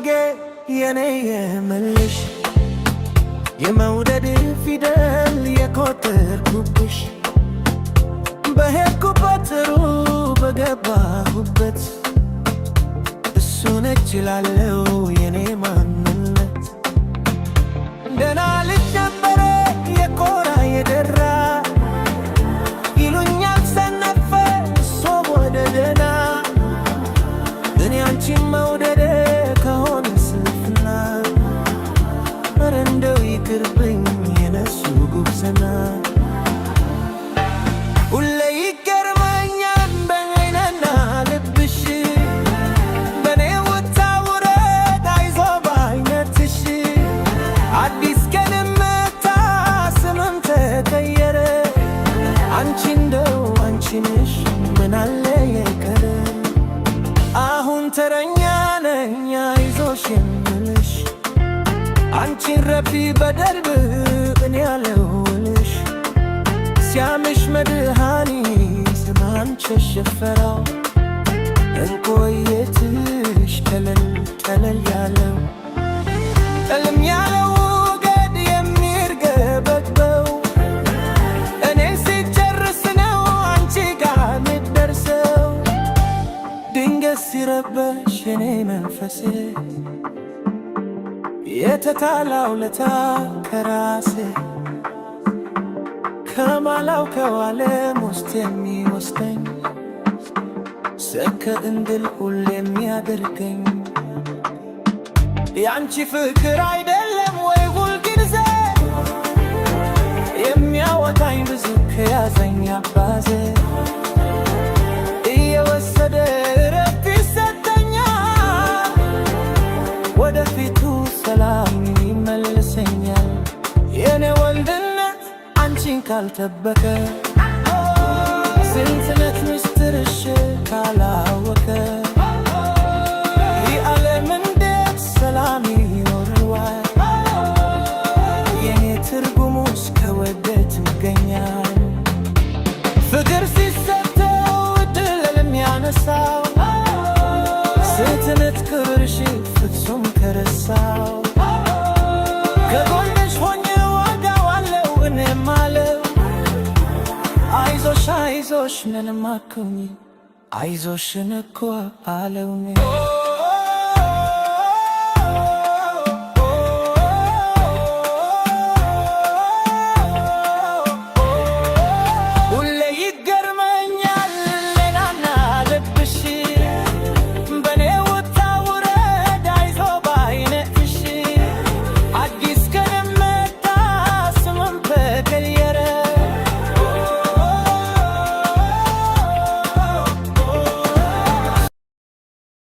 ወጌ የኔ የምልሽ የመውደድ ፊደል የቆጠርኩብሽ በሄድኩበት ሩብ በገባሁበት እሱን እችላለሁ የኔ ማንነት ደና ልጅ ነበረ የኮራ የደራ ይሉኛል ሰነፈ እሶም ወደ ደና እኔ አንቺን መውደዴ ከሆነ ስንፍና ኧረ እንደው ይቅርብኝ የነሱ ጉብዝና ሁሌ ይገርመኛል በዓይንና ልብሽ በኔ ውጣ ውረድ አይዞ ባይነትሽ አዲስ ቀንም መጣ ስምም ተቀየረ አንቺ እንደው አንቺ ነሽ ምን አለ የቀረ አሁን ተረኛ ነኝ አይዞሽ የምልሽ አንቺን ረፊ በደርብ እኔ ያለውልሽ ሲያምሽ መድኃኒት ባንቺ ሸፈራው እንቆየትሽ ቀለል ቀለል ያለው እልም ያለው ገድ የሚርገበግበው እኔ ሲጨርስ ነው አንቺ ጋር ምደርሰው ድንገት ሲረበሽ እኔ መንፈሴ የተጣላው ለታ ከራሴ ከማላውቀው ዓለም ውስጥ የሚወስደኝ ሰከ እንድል ሁሌ የሚያደርገኝ ያንቺ ፍቅር አይደለም ወይ ሁልጊዜ የሚያወጣኝ ብዙ ከያዘኝ አባዜ እየወሰደ እረፍት ይሰጠኛል ወደፊቱ ሰላም ይመልሰኛል የኔ ወልድነት አንቺን ካልጠበቀ ስንትነት ምስጢርሽ ካላወቀ ይህ ዓለም እንዴት ሰላም ይኖረዋል? የኔ ትርጉሙስ ከወዴት ይገኛል? ፍቅር ሲሰጠው ዕድል ለሚያነሳው ስንትነት ክብርሽ ፍጹም ከረሳው ከጎንሽ ሆኜ ዋጋዋለሁ እኔም አለው አይዞሽ አይዞሽ ምንም አትሁኚ አይዞሽን እኮ አለውኝ